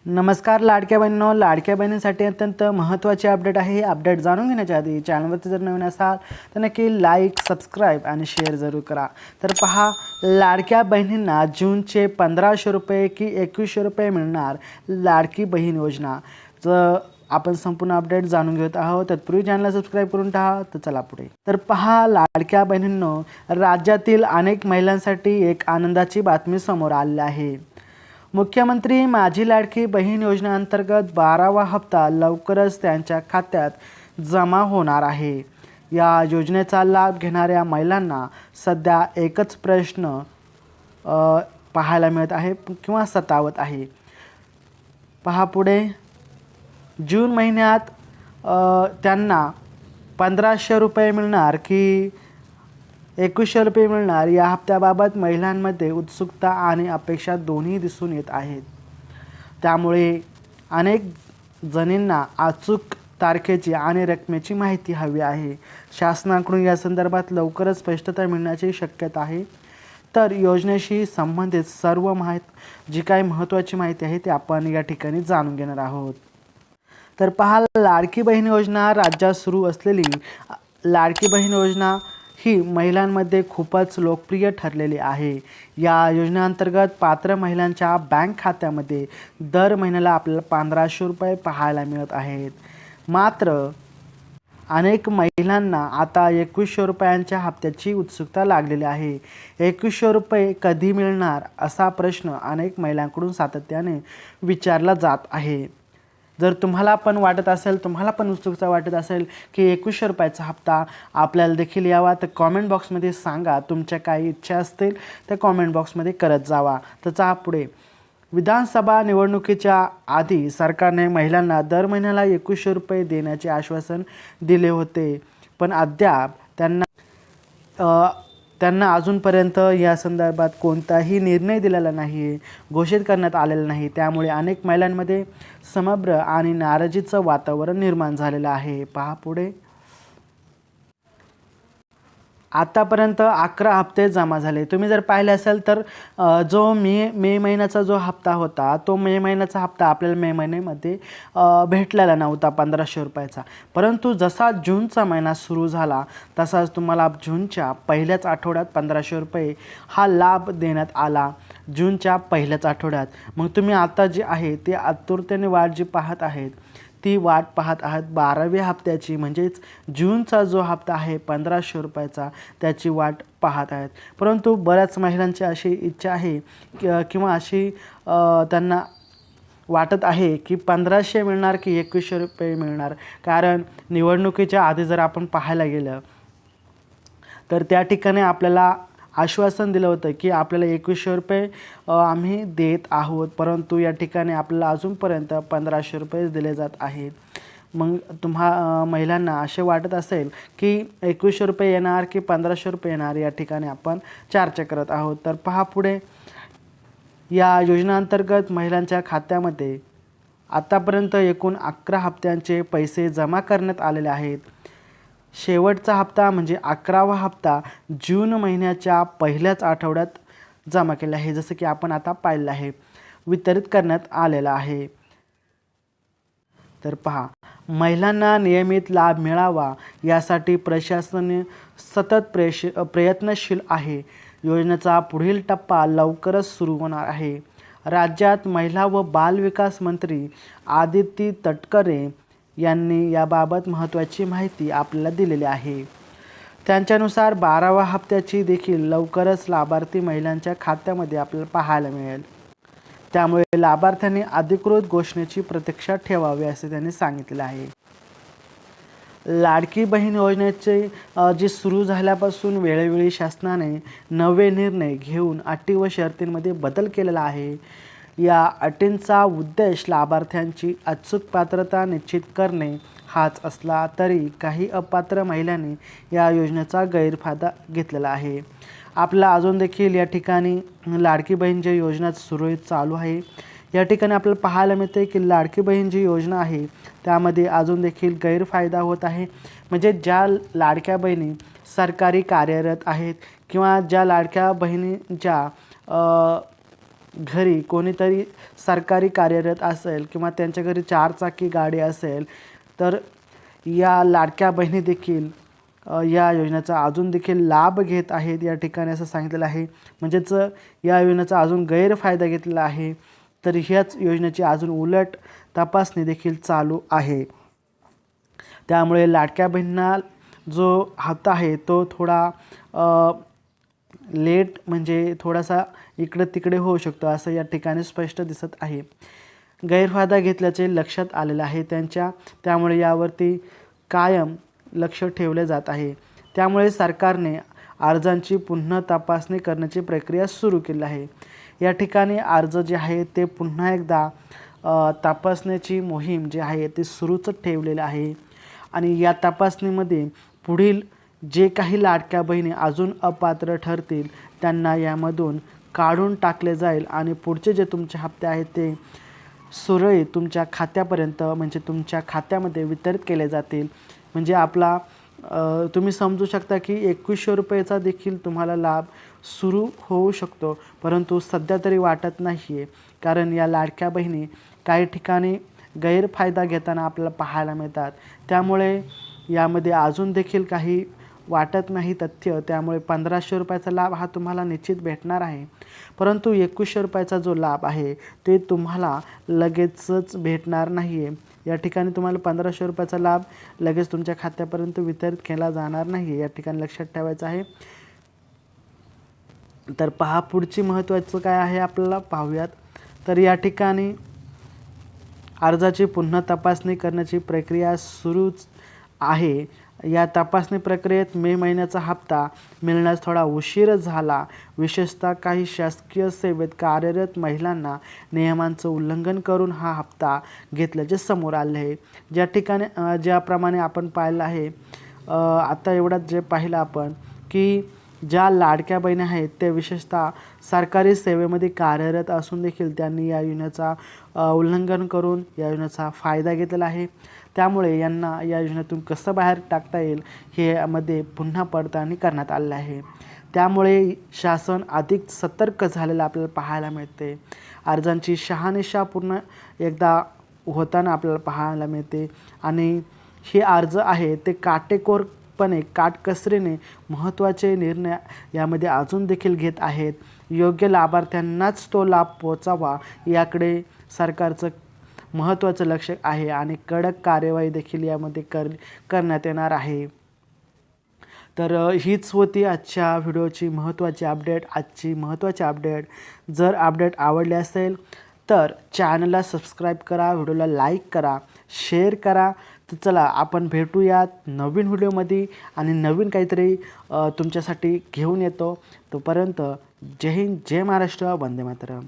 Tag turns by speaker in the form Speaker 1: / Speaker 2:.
Speaker 1: नमस्कार लाडक्या बहिणींनो, लाडक्या बहिणींसाठी अत्यंत महत्त्वाचे अपडेट आहे। हे अपडेट जाणून घेण्याच्या आधी चॅनलवरती जर नवीन असाल तर नक्की लाईक, सबस्क्राईब आणि शेअर जरूर करा। तर पहा, लाडक्या बहिणींना जूनचे 1500 रुपये की 2100 रुपये मिळणार लाडकी बहीण योजना। जर आपण संपूर्ण अपडेट जाणून घेत आहोत तत्पूर्वी चॅनलला सबस्क्राईब करून टाका। तर चला पुढे। तर पहा लाडक्या बहिणींनो, राज्यातील अनेक महिलांसाठी एक आनंदाची बातमी समोर आली आहे। मुख्यमंत्री माझी लाडकी बहीण योजनेअंतर्गत 12वा हप्ता लवकरच त्यांच्या खात्यात जमा होणार आहे। या योजनेचा लाभ घेणाऱ्या महिलांना सध्या एकच प्रश्न पाहायला मिळत आहे किंवा सतावत आहे। पहा पुढे, जून महिन्यात त्यांना 1500 रुपये मिळणार की 2100 रुपये मिळणार, या हप्त्याबाबत महिलांमध्ये उत्सुकता आणि अपेक्षा दोन्ही दिसून येत आहेत। त्यामुळे अनेक जणींना अचूक तारखेची आणि रकमेची माहिती हवी आहे। शासनाकडून या संदर्भात लवकरच स्पष्टता मिळण्याची शक्यता आहे। तर योजनेशी संबंधित सर्व जी काही महत्त्वाची माहिती आहे ती आपण या ठिकाणी जाणून घेणार आहोत। तर पहा, लाडकी बहीण योजना राज्यात सुरू असलेली लाडकी बहीण योजना ही महिलांमध्ये खूपच लोकप्रिय ठरलेली आहे। या योजनेअंतर्गत पात्र महिलांच्या बँक खात्यामध्ये दर महिन्याला आपल्याला 1500 रुपये पाहायला मिळत आहेत। मात्र अनेक महिलांना आता 2100 रुपयांच्या हप्त्याची उत्सुकता लागलेली आहे। 2100 रुपये कधी मिळणार असा प्रश्न अनेक महिलांकडून सातत्याने विचारला जात आहे। जर तुम्हाला पण वाटत असेल, तुम्हाला पण उत्सुकता वाटत असेल की 2100 रुपयाचा हप्ता आपल्याला देखील यावा, तर कॉमेंट बॉक्समध्ये सांगा। तुमच्या काही इच्छा असतील तर कॉमेंट बॉक्समध्ये करत जावा। तर चला पुढे, विधानसभा निवडणुकीच्या आधी सरकारने महिलांना दर महिन्याला 2100 रुपये देण्याचे आश्वासन दिले होते, पण अद्याप त्यांना अजूनपर्यंत या संदर्भात कोणताही निर्णय दिलेला नाही, घोषित करण्यात आलेला नाही। त्यामुळे अनेक महिलांमध्ये संभ्रम आणि नाराजीचं वातावरण निर्माण झालेलं आहे। पहा पुढे, आतापर्यंत 11 हप्ते जमा झाले। तुम्ही जर पाहिले असेल तर जो मे महिन्याचा जो हप्ता होता, तो मे महिन्याचा हप्ता आपल्याला मे महिन्यामध्ये भेटलेला नव्हता 1500 रुपयाचा। परंतु जसा जूनचा महिना सुरू झाला तसाच तुम्हाला जूनच्या पहिल्याच आठवड्यात 1500 रुपये हा लाभ देण्यात आला, जूनच्या पहिल्याच आठवड्यात। मग तुम्ही आता जे आहे ते आतुरतेने वाट जी पाहत आहेत ती वाट पाहत आहात 12व्या हप्त्याची, म्हणजेच जूनचा जो हप्ता आहे 1500 रुपयाचा त्याची वाट पाहत आहेत। परंतु बऱ्याच महिलांची अशी इच्छा आहे किंवा अशी त्यांना वाटत आहे की 1500 मिळणार की 2100 रुपये मिळणार। कारण निवडणुकीच्या आधी जर आपण पाहायला गेलं तर त्या ठिकाणी आपल्याला आश्वासन दिलं होतं की आपल्याला 2100 रुपये आम्ही देत आहोत, परंतु या ठिकाणी आपल्याला अजूनपर्यंत 1500 रुपये दिले जात आहेत। मग महिलांना असे वाटत असेल की 2100 रुपये येणार की 1500 रुपये येणार, या ठिकाणी आपण चर्चा करत आहोत। तर पहा पुढे, या योजनेअंतर्गत महिलांच्या खात्यामध्ये आतापर्यंत एकूण 11 हप्त्यांचे पैसे जमा करण्यात आलेले आहेत। शेवटचा हप्ता म्हणजे 11वा हप्ता जून महिन्याच्या पहिल्याच आठवड्यात जमा केला आहे, जसं की आपण आता पाहिलं आहे, वितरित करण्यात आलेला आहे। तर पहा, महिलांना नियमित लाभ मिळावा यासाठी प्रशासन सतत प्रयत्नशील आहे। योजनेचा पुढील टप्पा लवकरच सुरू होणार आहे। राज्यात महिला व बाल विकास मंत्री आदिती तटकरे यांनी याबाबत महत्त्वाची माहिती आपल्याला दिलेली आहे। त्यांच्यानुसार 12व्या हप्त्याची देखील लवकरच लाभार्थी महिलांच्या खात्यामध्ये आपल्याला पाहायला मिळेल। त्यामुळे लाभार्थ्यांनी अधिकृत घोषणेची प्रतीक्षा ठेवावी असे त्यांनी सांगितले आहे। लाडकी बहीण योजनेचे जी सुरू झाल्यापासून वेळोवेळी शासनाने नवे निर्णय घेऊन अटी व शर्तींमध्ये बदल केलेला आहे। या अटींचा उद्देश लाभार्थ्यांची अचूक पात्रता निश्चित करणे हाच असला तरी काही अपात्र महिलांनी या योजनेचा गैरफायदा घेतलेला आहे। आपला अजून देखील या ठिकाणी लाडकी बहीण जी योजना सुरळीत चालू आहे, या ठिकाणी आपल्याला पाहायला मिळते की लाडकी बहीण जी योजना आहे त्यामध्ये अजून देखील गैरफायदा होत आहे। म्हणजे ज्या लाडक्या बहिणी सरकारी कार्यरत आहेत किंवा ज्या लाडक्या बहिणींच्या घरी कोणीतरी सरकारी कार्यरत असेल किंवा त्यांच्या घरी 4 चाकी गाडी असेल तर या लाडक्या बहिणी देखील या योजनेचा अजून देखील लाभ घेत आहेत या ठिकाणी असं सांगितलेलं आहे. म्हणजेच या योजनेचा अजून गैरफायदा घेतलेला आहे. तर ह्याच योजनेची अजून उलट तपासणी देखील चालू आहे. त्यामुळे लाडक्या बहिणींना जो हप्ता आहे तो थोडा लेट म्हणजे थोडासा इकडे तिकडे होऊ शकतो असं या ठिकाणी स्पष्ट दिसत आहे. गैरफायदा घेतल्याचे लक्षात आलेलं आहे त्यामुळे यावरती कायम लक्ष ठेवले जात आहे. त्यामुळे सरकारने अर्जांची पुन्हा तपासणी करण्याची प्रक्रिया सुरू केली आहे. या ठिकाणी अर्ज जे आहे ते पुन्हा एकदा तपासण्याची मोहीम जी आहे ते सुरूच ठेवलेलं आहे. आणि या तपासणीमध्ये पुढील जे काही लाडक्या बहिणी अजून अपात्र ठरतील त्यांना यामधून काढून टाकले जाईल आणि पुढचे जे तुमचे हप्ते आहेत ते सुरळीत तुमच्या खात्यापर्यंत म्हणजे तुमच्या खात्यामध्ये वितरित केले जातील. म्हणजे आपला तुम्ही समजू शकता की 2100 रुपयेचा देखील तुम्हाला लाभ सुरू होऊ शकतो. परंतु सध्या तरी वाटत नाही आहे, कारण या लाडक्या बहिणी काही ठिकाणी गैरफायदा घेताना आपल्याला पाहायला मिळतात. त्यामुळे यामध्ये अजून देखील काही वाटत नाही तथ्य. त्यामुळे 1500 रुपयाचा लाभ हा तुम्हाला निश्चित भेटणार आहे. परंतु 2100 रुपयाचा जो लाभ आहे ते तुम्हाला लगेचच भेटणार नाही आहे. या ठिकाणी तुम्हाला 1500 रुपयाचा लाभ लगेच तुमच्या खात्यापर्यंत वितरित केला जाणार नाही आहे. या ठिकाणी लक्षात ठेवायचं आहे. तर पहा पुढची महत्त्वाचं काय आहे आपल्याला पाहूयात. तर या ठिकाणी अर्जाची पुन्हा तपासणी करण्याची प्रक्रिया सुरूच आहे. या तपासणी प्रक्रियेत मे महिन्याचा हप्ता मिळण्यास थोडा उशीर झाला. विशेषतः काही शासकीय सेवेत कार्यरत महिलांना नियमांचं उल्लंघन करून हा हप्ता घेतल्याचे समोर आले आहे. ज्या ठिकाणी ज्याप्रमाणे आपण पाहिलं आहे आता एवढ्यात जे पाहिलं आपण की ज्या लाडक्या बहिणी आहेत ते विशेषतः सरकारी सेवेमध्ये कार्यरत असून देखील त्यांनी या योजनेचा उल्लंघन करून या योजनेचा फायदा घेतलेला आहे. त्यामुळे यांना या योजनेतून कसं बाहेर टाकता येईल हे यामध्ये पुन्हा पडताळणी करण्यात आलेलं आहे. त्यामुळे शासन अधिक सतर्क झालेलं आपल्याला पाहायला मिळते. अर्जांची शहानिशा पूर्ण एकदा होताना आपल्याला पाहायला मिळते आणि हे अर्ज आहे ते काटेकोरपणे काटकसरीने महत्त्वाचे निर्णय यामध्ये अजून देखील घेत आहेत. योग्य लाभार्थ्यांनाच तो लाभ पोचावा याकडे सरकारचं महत्त्वाचं लक्ष आहे आणि कडक कार्यवाही देखील यामध्ये करण्यात येणार आहे. तर हीच होती आजच्या व्हिडिओची महत्त्वाची अपडेट. जर अपडेट आवडली असेल तर चॅनलला सबस्क्राईब करा, व्हिडिओला लाईक करा, शेअर करा. तर चला आपण भेटूयात नवीन व्हिडिओमध्ये आणि नवीन काहीतरी तुमच्यासाठी घेऊन येतो. तोपर्यंत जय हिंद, जय महाराष्ट्र, वंदे मातरम.